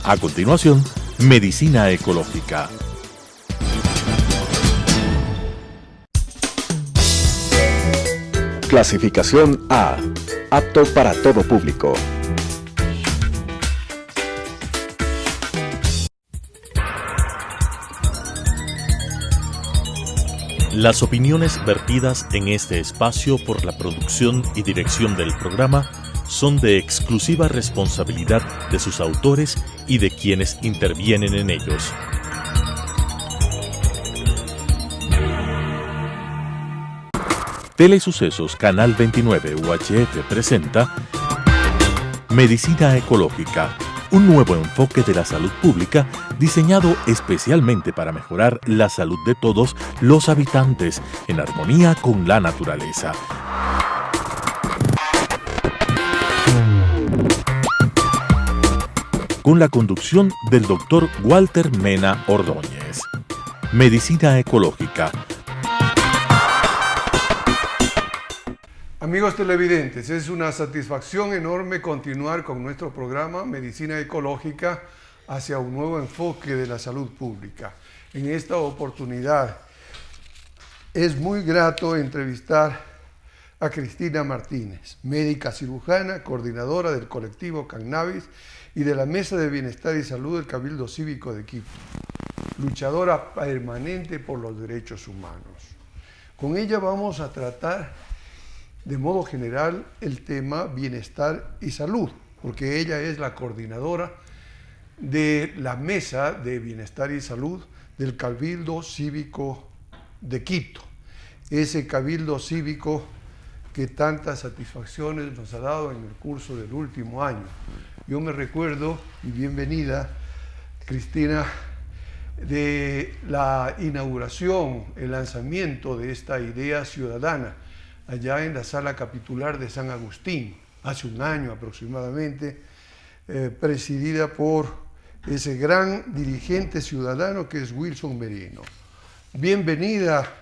A continuación, Medicina Ecológica. Clasificación A. Apto para todo público. Las opiniones vertidas en este espacio por la producción y dirección del programa son de exclusiva responsabilidad de sus autores y de quienes intervienen en ellos. Telesucesos Canal 29 UHF presenta Medicina Ecológica, un nuevo enfoque de la salud pública diseñado especialmente para mejorar la salud de todos los habitantes en armonía con la naturaleza. Con la conducción del Dr. Walter Mena Ordóñez. Medicina Ecológica. Amigos televidentes, es una satisfacción enorme continuar con nuestro programa Medicina Ecológica hacia un nuevo enfoque de la salud pública. En esta oportunidad es muy grato entrevistar a Cristina Martínez, médica cirujana, coordinadora del colectivo Cannabis y de la Mesa de Bienestar y Salud del Cabildo Cívico de Quito, luchadora permanente por los derechos humanos. Con ella vamos a tratar de modo general el tema bienestar y salud, porque ella es la coordinadora de la Mesa de Bienestar y Salud del Cabildo Cívico de Quito. Ese Cabildo Cívico que tantas satisfacciones nos ha dado en el curso del último año. Yo me recuerdo, y bienvenida, Cristina, de la inauguración, el lanzamiento de esta idea ciudadana, allá en la sala capitular de San Agustín, hace un año aproximadamente, presidida por ese gran dirigente ciudadano que es Wilson Merino. Bienvenida,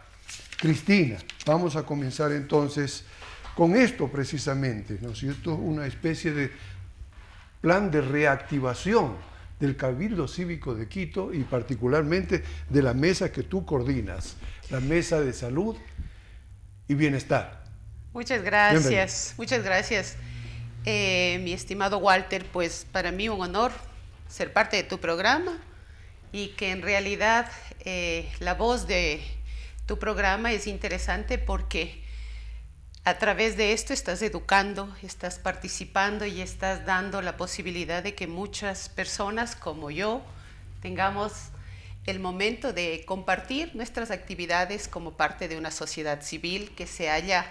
Cristina. Vamos a comenzar entonces con esto precisamente, ¿no es cierto? Una especie de plan de reactivación del Cabildo Cívico de Quito y particularmente de la mesa que tú coordinas, la Mesa de Salud y Bienestar. Muchas gracias, muchas gracias. Mi estimado Walter, pues para mí un honor ser parte de tu programa y que en realidad la voz de tu programa es interesante porque a través de esto estás educando, estás participando y estás dando la posibilidad de que muchas personas como yo tengamos el momento de compartir nuestras actividades como parte de una sociedad civil que se halla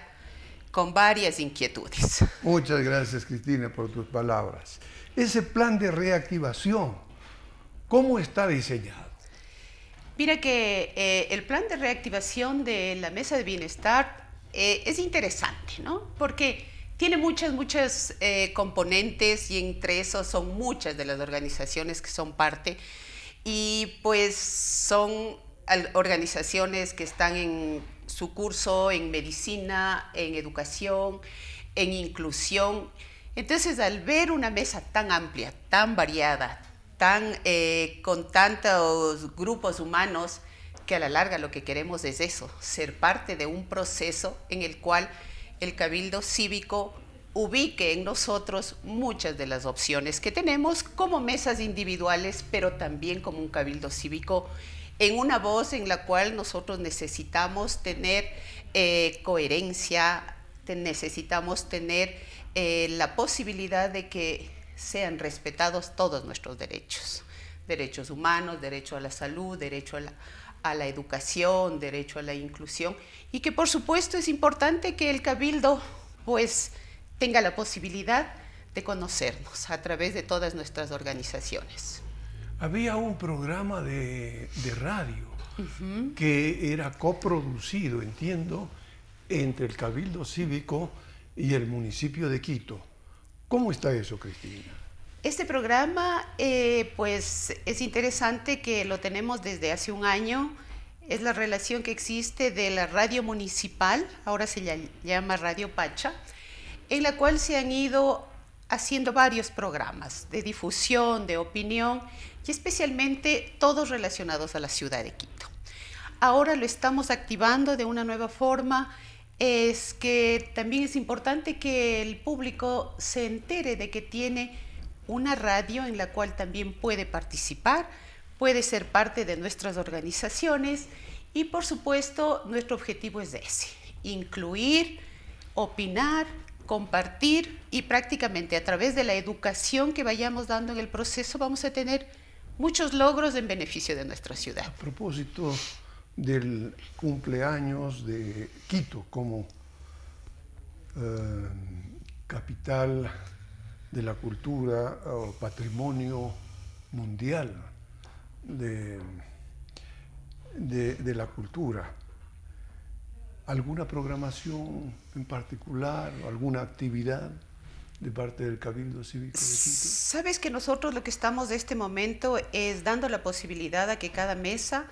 con varias inquietudes. Muchas gracias, Cristina, por tus palabras. Ese plan de reactivación, ¿cómo está diseñado? Mira que el plan de reactivación de la Mesa de Bienestar es interesante, ¿no? Porque tiene muchas componentes y entre esos son muchas de las organizaciones que son parte y pues son organizaciones que están en su curso en medicina, en educación, en inclusión. Entonces, al ver una mesa tan amplia, tan variada, con tantos grupos humanos, que a la larga lo que queremos es eso, ser parte de un proceso en el cual el Cabildo Cívico ubique en nosotros muchas de las opciones que tenemos como mesas individuales, pero también como un Cabildo Cívico en una voz en la cual nosotros necesitamos tener coherencia, necesitamos tener la posibilidad de que sean respetados todos nuestros derechos humanos, derecho a la salud, derecho a la educación, derecho a la inclusión, y que por supuesto es importante que el Cabildo pues tenga la posibilidad de conocernos a través de todas nuestras organizaciones. Había un programa de radio que era coproducido, entiendo, entre el Cabildo Cívico y el municipio de Quito. ¿Cómo está eso, Cristina? Este programa, pues es interesante que lo tenemos desde hace un año. Es la relación que existe de la radio municipal, ahora se llama Radio Pacha, en la cual se han ido haciendo varios programas de difusión, de opinión y especialmente todos relacionados a la ciudad de Quito. Ahora lo estamos activando de una nueva forma. Es que también es importante que el público se entere de que tiene una radio en la cual también puede participar, puede ser parte de nuestras organizaciones y por supuesto nuestro objetivo es ese, incluir, opinar, compartir y prácticamente a través de la educación que vayamos dando en el proceso vamos a tener muchos logros en beneficio de nuestra ciudad. A propósito del cumpleaños de Quito como capital de la cultura o patrimonio mundial de la cultura, ¿alguna programación en particular o alguna actividad de parte del Cabildo Cívico de Quito? Sabes que nosotros lo que estamos de este momento es dando la posibilidad a que cada mesa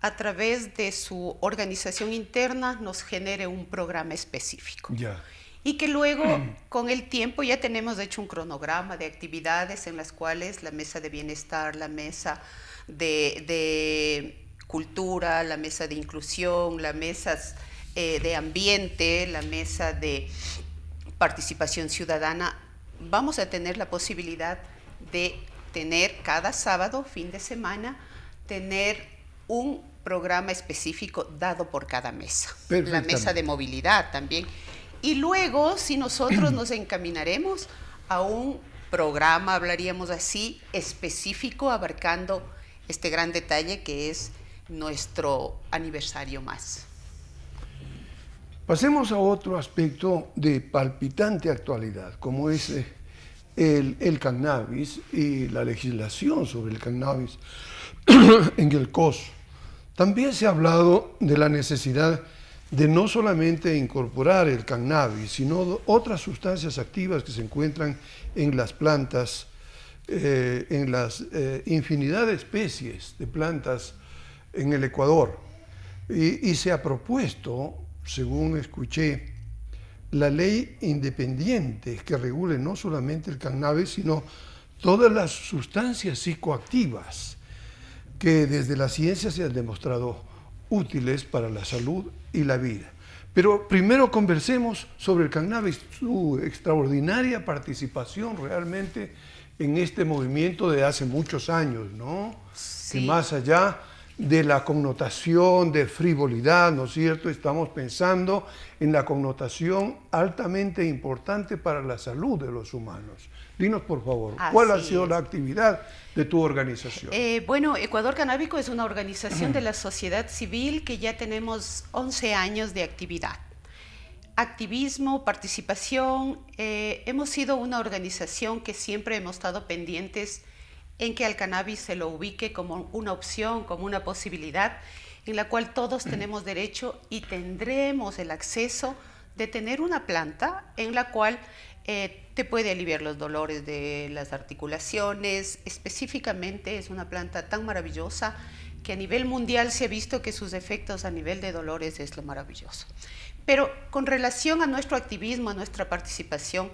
a través de su organización interna nos genere un programa específico. Ya. Y que luego, con el tiempo, ya tenemos de hecho un cronograma de actividades en las cuales la mesa de bienestar, la mesa de cultura, la mesa de inclusión, las mesas de ambiente, la mesa de participación ciudadana, vamos a tener la posibilidad de tener cada sábado, fin de semana, tener un programa específico dado por cada mesa. La mesa de movilidad también. Y luego, si nosotros nos encaminaremos a un programa, hablaríamos así, específico, abarcando este gran detalle que es nuestro aniversario más. Pasemos a otro aspecto de palpitante actualidad, como es el cannabis y la legislación sobre el cannabis en el COS. También se ha hablado de la necesidad de no solamente incorporar el cannabis, sino otras sustancias activas que se encuentran en las plantas, en las infinidad de especies de plantas en el Ecuador. Y se ha propuesto, según escuché, la ley independiente que regule no solamente el cannabis, sino todas las sustancias psicoactivas que desde la ciencia se han demostrado útiles para la salud y la vida. Pero primero conversemos sobre el cannabis, su extraordinaria participación realmente en este movimiento de hace muchos años, ¿no? Sí. Que más allá de la connotación de frivolidad, ¿no es cierto?, estamos pensando en la connotación altamente importante para la salud de los humanos. Dinos, por favor, ¿cuál ha sido la actividad de tu organización? Bueno, Ecuador Canábico es una organización de la sociedad civil que ya tenemos 11 años de actividad. Activismo, participación, hemos sido una organización que siempre hemos estado pendientes en que al cannabis se lo ubique como una opción, como una posibilidad en la cual todos tenemos derecho y tendremos el acceso de tener una planta en la cual te puede aliviar los dolores de las articulaciones. Específicamente es una planta tan maravillosa que a nivel mundial se ha visto que sus efectos a nivel de dolores es lo maravilloso. Pero con relación a nuestro activismo, a nuestra participación,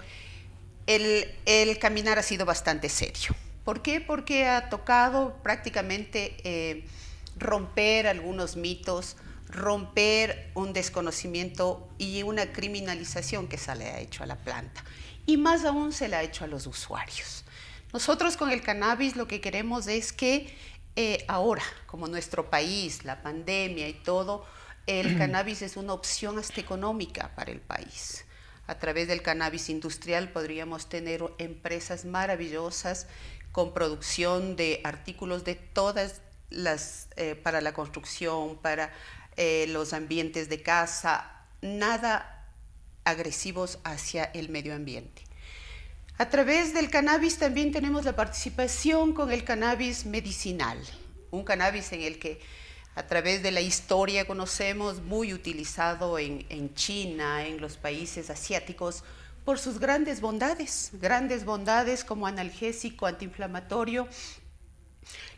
el caminar ha sido bastante serio. ¿Por qué? Porque ha tocado prácticamente romper algunos mitos, romper un desconocimiento y una criminalización que se le ha hecho a la planta. Y más aún se le ha hecho a los usuarios. Nosotros con el cannabis lo que queremos es que ahora, como nuestro país, la pandemia y todo, el cannabis es una opción hasta económica para el país. A través del cannabis industrial podríamos tener empresas maravillosas con producción de artículos de todas las, para la construcción, para los ambientes de casa, nada agresivos hacia el medio ambiente. A través del cannabis también tenemos la participación con el cannabis medicinal, un cannabis en el que a través de la historia conocemos muy utilizado en China, en los países asiáticos, por sus grandes bondades como analgésico, antiinflamatorio.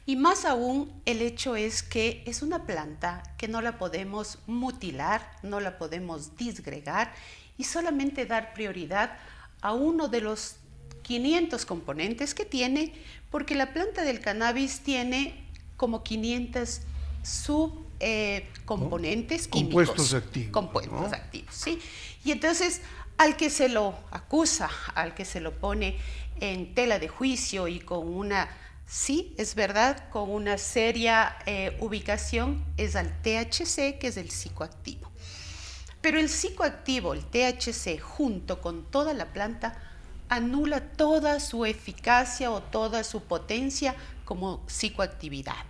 Y más aún, el hecho es que es una planta que no la podemos mutilar, no la podemos disgregar y solamente dar prioridad a uno de los 500 componentes que tiene, porque la planta del cannabis tiene como 500 subcomponentes químicos. Compuestos activos. Compuestos activos, ¿sí? Y entonces, al que se lo acusa, al que se lo pone en tela de juicio y con una, sí, es verdad, con una seria ubicación, es al THC, que es el psicoactivo. Pero el psicoactivo, el THC, junto con toda la planta, anula toda su eficacia o toda su potencia como psicoactividad.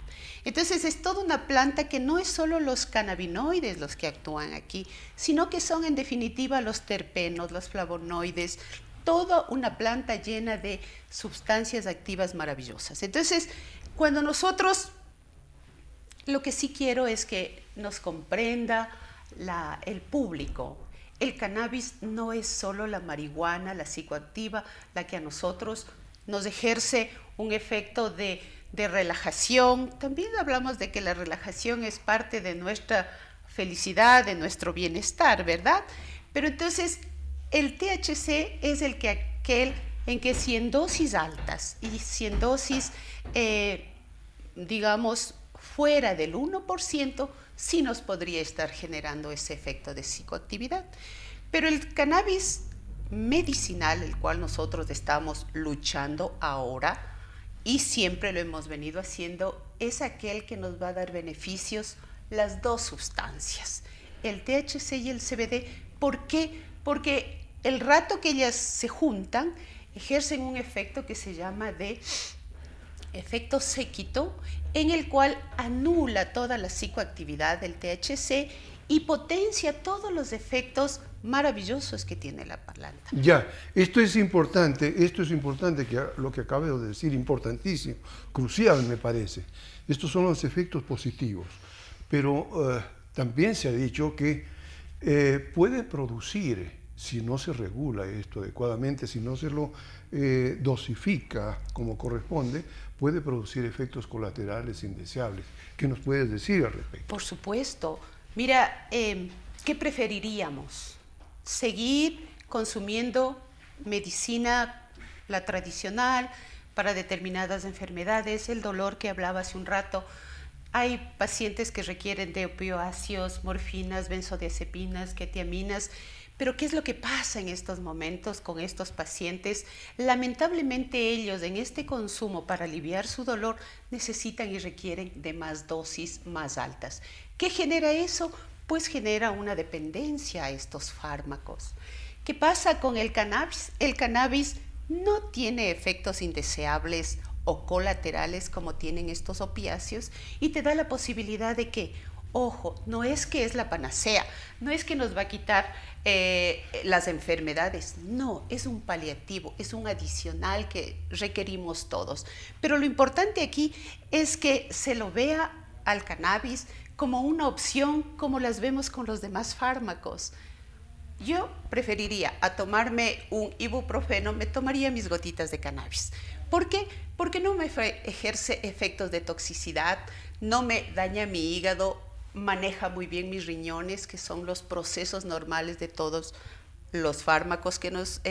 Entonces es toda una planta que no es solo los cannabinoides los que actúan aquí, sino que son en definitiva los terpenos, los flavonoides, toda una planta llena de sustancias activas maravillosas. Entonces, cuando nosotros, lo que sí quiero es que nos comprenda el público. El cannabis no es solo la marihuana, la psicoactiva, la que a nosotros nos ejerce un efecto de relajación. También hablamos de que la relajación es parte de nuestra felicidad, de nuestro bienestar, ¿verdad? Pero entonces el THC es aquel en que si en dosis altas y si en dosis, digamos, fuera del 1%, sí nos podría estar generando ese efecto de psicoactividad. Pero el cannabis medicinal, el cual nosotros estamos luchando ahora y siempre lo hemos venido haciendo, es aquel que nos va a dar beneficios, las dos sustancias, el THC y el CBD. ¿Por qué? Porque el rato que ellas se juntan, ejercen un efecto que se llama de efecto séquito, en el cual anula toda la psicoactividad del THC y potencia todos los efectos maravillosos que tiene la planta. Ya, esto es importante, que lo que acabo de decir, importantísimo, crucial me parece. Estos son los efectos positivos, pero también se ha dicho que puede producir, si no se regula esto adecuadamente, si no se lo dosifica como corresponde, puede producir efectos colaterales indeseables. ¿Qué nos puedes decir al respecto? Por supuesto. Mira, ¿qué preferiríamos? ¿Seguir consumiendo medicina, la tradicional, para determinadas enfermedades? El dolor que hablaba hace un rato. Hay pacientes que requieren de opioáceos, morfinas, benzodiazepinas, ketiaminas. Pero ¿qué es lo que pasa en estos momentos con estos pacientes? Lamentablemente ellos en este consumo para aliviar su dolor necesitan y requieren de más dosis más altas. ¿Qué genera eso? Pues genera una dependencia a estos fármacos. ¿Qué pasa con el cannabis? El cannabis no tiene efectos indeseables o colaterales como tienen estos opiáceos y te da la posibilidad de que, ojo, no es que es la panacea, no es que nos va a quitar las enfermedades, no, es un paliativo, es un adicional que requerimos todos. Pero lo importante aquí es que se lo vea al cannabis como una opción, como las vemos con los demás fármacos. Yo preferiría a tomarme un ibuprofeno, me tomaría mis gotitas de cannabis. ¿Por qué? Porque no me ejerce efectos de toxicidad, no me daña mi hígado, maneja muy bien mis riñones, que son los procesos normales de todos los fármacos que nos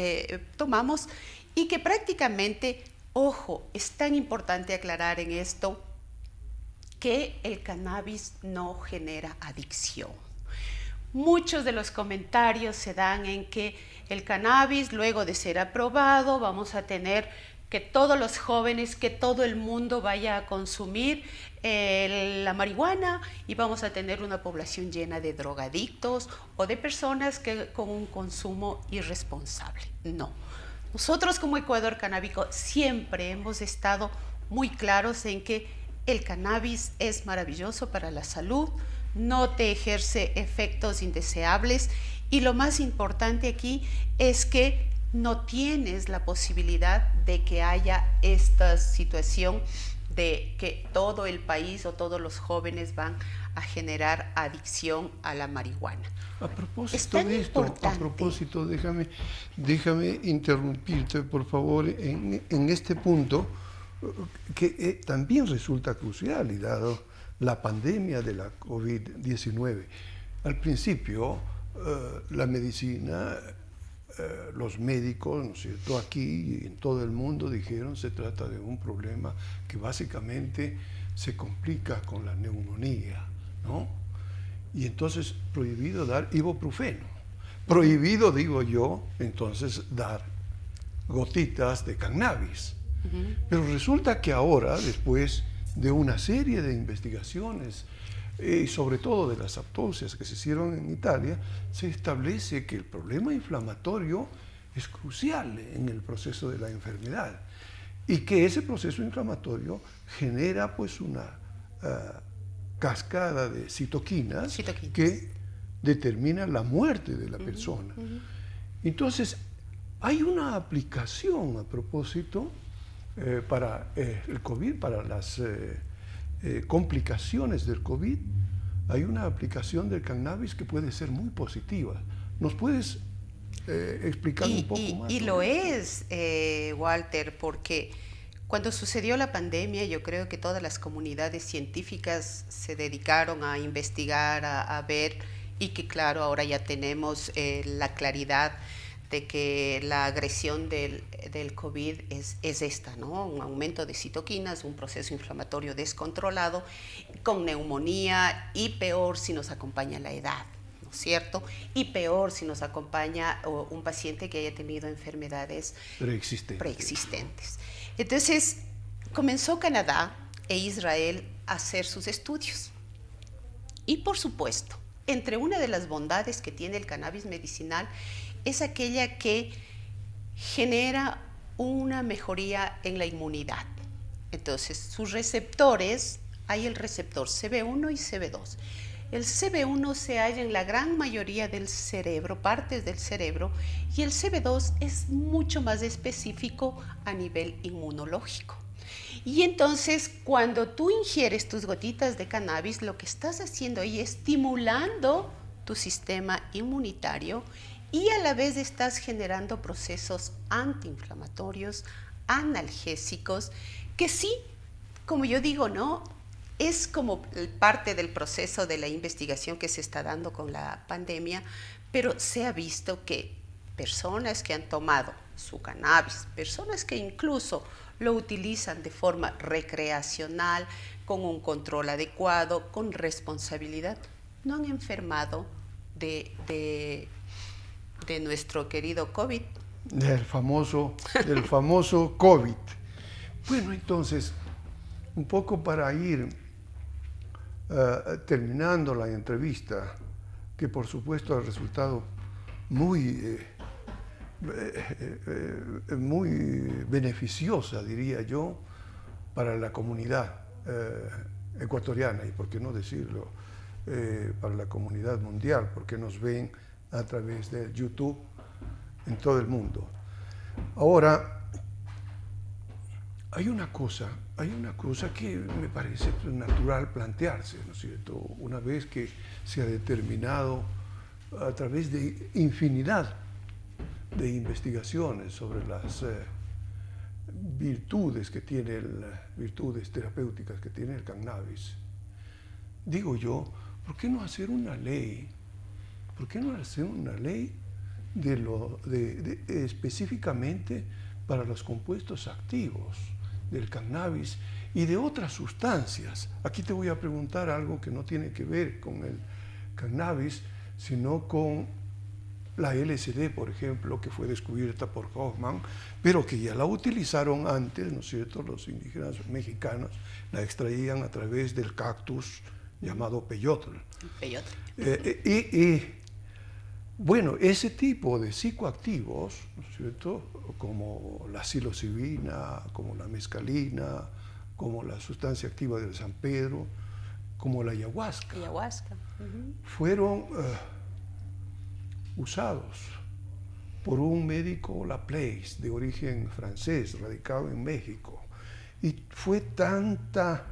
tomamos, y que prácticamente, ojo, es tan importante aclarar en esto que el cannabis no genera adicción. Muchos de los comentarios se dan en que el cannabis, luego de ser aprobado, vamos a tener que todos los jóvenes, que todo el mundo vaya a consumir la marihuana y vamos a tener una población llena de drogadictos o de personas con un consumo irresponsable. No. Nosotros como Ecuador Canábico siempre hemos estado muy claros en que el cannabis es maravilloso para la salud, no te ejerce efectos indeseables y lo más importante aquí es que no tienes la posibilidad de que haya esta situación de que todo el país o todos los jóvenes van a generar adicción a la marihuana. A propósito, déjame interrumpirte, por favor, en este punto, que también resulta crucial y dado la pandemia de la COVID-19. Al principio, la medicina los médicos, ¿no es cierto?, aquí y en todo el mundo dijeron se trata de un problema que básicamente se complica con la neumonía, ¿no? Y entonces prohibido dar ibuprofeno. Prohibido, digo yo, entonces dar gotitas de cannabis. Pero resulta que ahora, después de una serie de investigaciones, y sobre todo de las autopsias que se hicieron en Italia, se establece que el problema inflamatorio es crucial en el proceso de la enfermedad y que ese proceso inflamatorio genera pues una cascada de citoquinas que determina la muerte de la persona. Entonces, hay una aplicación a propósito para el COVID, para las complicaciones del COVID. Hay una aplicación del cannabis que puede ser muy positiva. ¿Nos puedes explicar un poco más? Y lo es, Walter, porque cuando sucedió la pandemia, yo creo que todas las comunidades científicas se dedicaron a investigar, a ver, y que claro, ahora ya tenemos la claridad de que la agresión del COVID es esta, ¿no? Un aumento de citoquinas, un proceso inflamatorio descontrolado, con neumonía, y peor si nos acompaña la edad, ¿no es cierto? Y peor si nos acompaña un paciente que haya tenido enfermedades preexistentes. Entonces, comenzó Canadá e Israel a hacer sus estudios. Y por supuesto, entre una de las bondades que tiene el cannabis medicinal es aquella que genera una mejoría en la inmunidad. Entonces, sus receptores, hay el receptor CB1 y CB2. El CB1 se halla en la gran mayoría del cerebro, partes del cerebro, y el CB2 es mucho más específico a nivel inmunológico. Y entonces, cuando tú ingieres tus gotitas de cannabis, lo que estás haciendo ahí es estimulando tu sistema inmunitario y a la vez estás generando procesos antiinflamatorios, analgésicos, que sí, como yo digo, ¿no?, es como parte del proceso de la investigación que se está dando con la pandemia, pero se ha visto que personas que han tomado su cannabis, personas que incluso lo utilizan de forma recreacional, con un control adecuado, con responsabilidad, no han enfermado de nuestro querido COVID. Del famoso COVID. Bueno, entonces, un poco para ir terminando la entrevista, que por supuesto ha resultado muy beneficiosa, diría yo, para la comunidad ecuatoriana y, por qué no decirlo, para la comunidad mundial, porque nos ven a través de YouTube en todo el mundo. Ahora, hay una cosa que me parece natural plantearse, ¿no es cierto? Una vez que se ha determinado a través de infinidad de investigaciones sobre las virtudes terapéuticas que tiene el cannabis, digo yo, ¿por qué no hacer una ley? ¿Por qué no hacer una ley específicamente para los compuestos activos del cannabis y de otras sustancias? Aquí te voy a preguntar algo que no tiene que ver con el cannabis, sino con la LSD, por ejemplo, que fue descubierta por Hoffman, pero que ya la utilizaron antes, ¿no es cierto? Los indígenas mexicanos la extraían a través del cactus llamado peyotl. Bueno, ese tipo de psicoactivos, ¿no es cierto?, como la psilocibina, como la mescalina, como la sustancia activa del San Pedro, como la ayahuasca. Fueron usados por un médico Laplace, de origen francés, radicado en México. Y fue tanta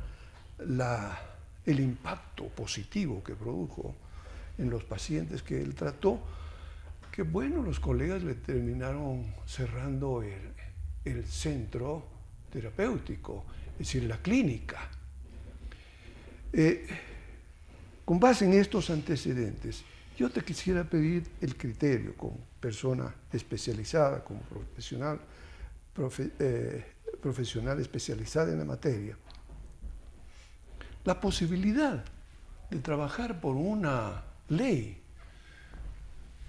el impacto positivo que produjo en los pacientes que él trató, que bueno, los colegas le terminaron cerrando el centro terapéutico, es decir, la clínica. Con base en estos antecedentes, Yo te quisiera pedir el criterio como persona especializada, como profesional especializada en la materia, la posibilidad de trabajar por una ley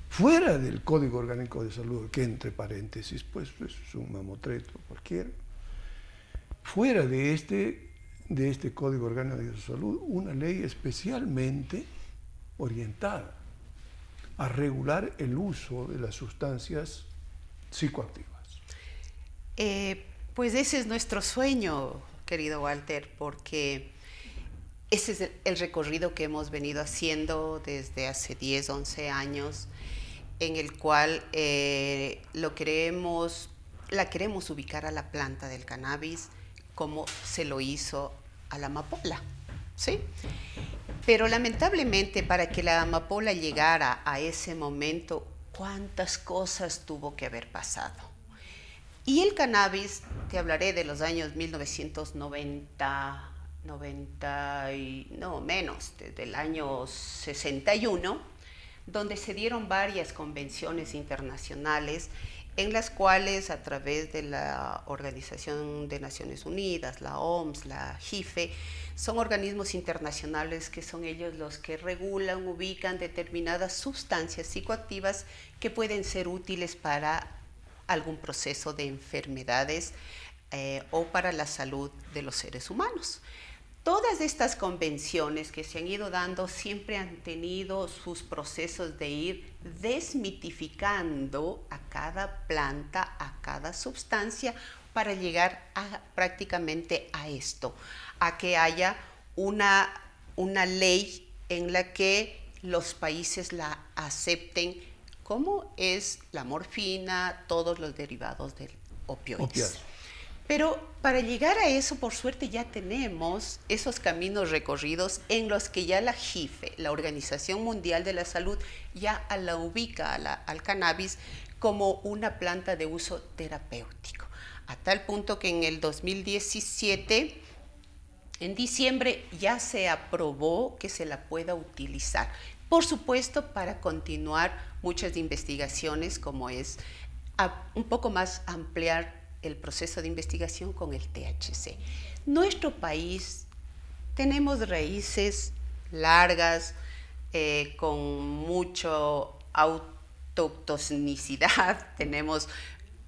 fuera del Código Orgánico de Salud, que entre paréntesis, pues es un mamotreto cualquiera, fuera de este Código Orgánico de Salud, una ley especialmente orientada a regular el uso de las sustancias psicoactivas. Pues ese es nuestro sueño, querido Walter, porque ese es el recorrido que hemos venido haciendo desde hace 10, 11 años, en el cual la queremos ubicar a la planta del cannabis como se lo hizo a la amapola, ¿sí? Pero lamentablemente para que la amapola llegara a ese momento, ¿cuántas cosas tuvo que haber pasado? Y el cannabis, te hablaré de los años 1990, desde el año 61, donde se dieron varias convenciones internacionales en las cuales a través de la Organización de Naciones Unidas, la OMS, la JIFE, son organismos internacionales que son ellos los que regulan, ubican determinadas sustancias psicoactivas que pueden ser útiles para algún proceso de enfermedades o para la salud de los seres humanos. Todas estas convenciones que se han ido dando siempre han tenido sus procesos de ir desmitificando a cada planta, a cada sustancia, para llegar prácticamente a esto, a que haya una ley en la que los países la acepten, como es la morfina, todos los derivados del opioides. Pero para llegar a eso, por suerte, ya tenemos esos caminos recorridos en los que ya la JIFE, la Organización Mundial de la Salud, ya la ubica al cannabis como una planta de uso terapéutico. A tal punto que en el 2017, en diciembre, ya se aprobó que se la pueda utilizar. Por supuesto, para continuar muchas investigaciones, como es un poco más ampliar el proceso de investigación con el THC. Nuestro país tenemos raíces largas, con mucho autoctonicidad, tenemos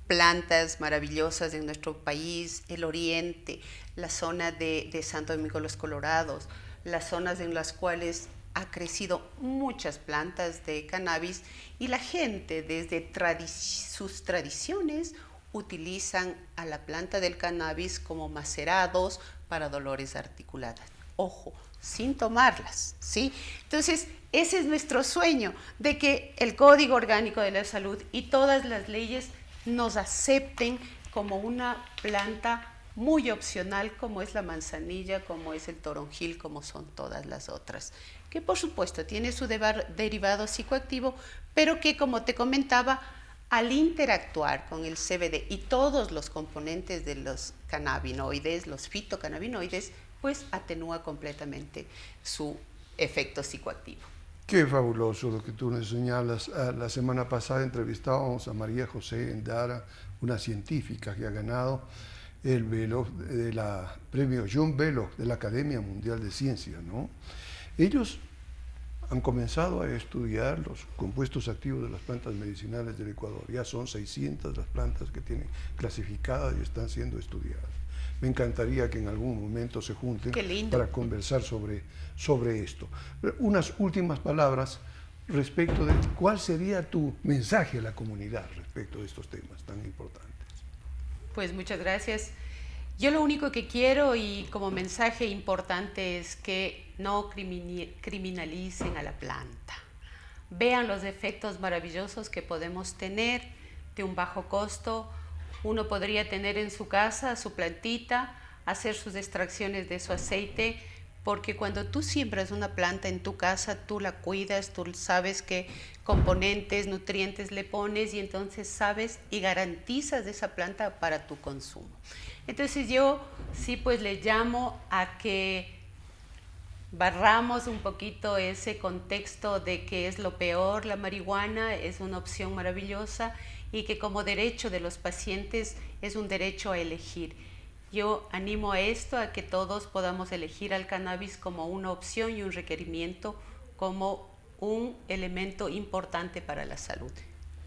plantas maravillosas en nuestro país, el oriente, la zona de Santo Domingo los Colorados, las zonas en las cuales ha crecido muchas plantas de cannabis y la gente desde sus tradiciones utilizan a la planta del cannabis como macerados para dolores articulados. Ojo, sin tomarlas, ¿sí? Entonces, ese es nuestro sueño, de que el Código Orgánico de la Salud y todas las leyes nos acepten como una planta muy opcional, como es la manzanilla, como es el toronjil, como son todas las otras, que por supuesto tiene su derivado psicoactivo, pero que, como te comentaba, al interactuar con el CBD y todos los componentes de los cannabinoides, los fitocannabinoides, pues atenúa completamente su efecto psicoactivo. Qué fabuloso lo que tú nos señalas. La semana pasada entrevistábamos a María José Endara, una científica que ha ganado el premio John Belloc de la Academia Mundial de Ciencias, ¿no? Ellos han comenzado a estudiar los compuestos activos de las plantas medicinales del Ecuador. Ya son 600 las plantas que tienen clasificadas y están siendo estudiadas. Me encantaría que en algún momento se junten para conversar sobre esto. Unas últimas palabras respecto de cuál sería tu mensaje a la comunidad respecto de estos temas tan importantes. Pues muchas gracias. Yo lo único que quiero y como mensaje importante es que no criminalicen a la planta. Vean los efectos maravillosos que podemos tener de un bajo costo. Uno podría tener en su casa su plantita, hacer sus extracciones de su aceite, porque cuando tú siembras una planta en tu casa, tú la cuidas, tú sabes qué componentes, nutrientes le pones y entonces sabes y garantizas esa planta para tu consumo. Entonces yo sí pues le llamo a que barramos un poquito ese contexto de que es lo peor la marihuana, es una opción maravillosa y que como derecho de los pacientes es un derecho a elegir. Yo animo a esto, a que todos podamos elegir al cannabis como una opción y un requerimiento, como un elemento importante para la salud,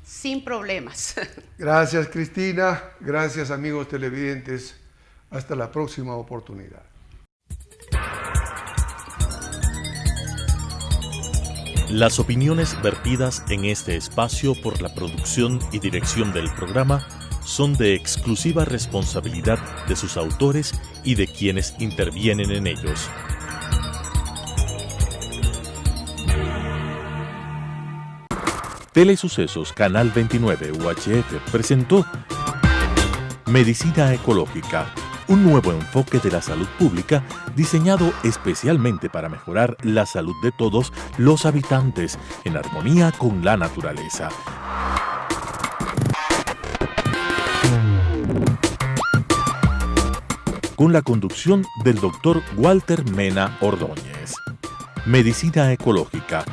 sin problemas. Gracias, Cristina. Gracias, amigos televidentes. Hasta la próxima oportunidad. Las opiniones vertidas en este espacio por la producción y dirección del programa son de exclusiva responsabilidad de sus autores y de quienes intervienen en ellos. Telesucesos Canal 29 UHF presentó Medicina Ecológica, un nuevo enfoque de la salud pública diseñado especialmente para mejorar la salud de todos los habitantes en armonía con la naturaleza. Con la conducción del Dr. Walter Mena Ordóñez. Medicina Ecológica,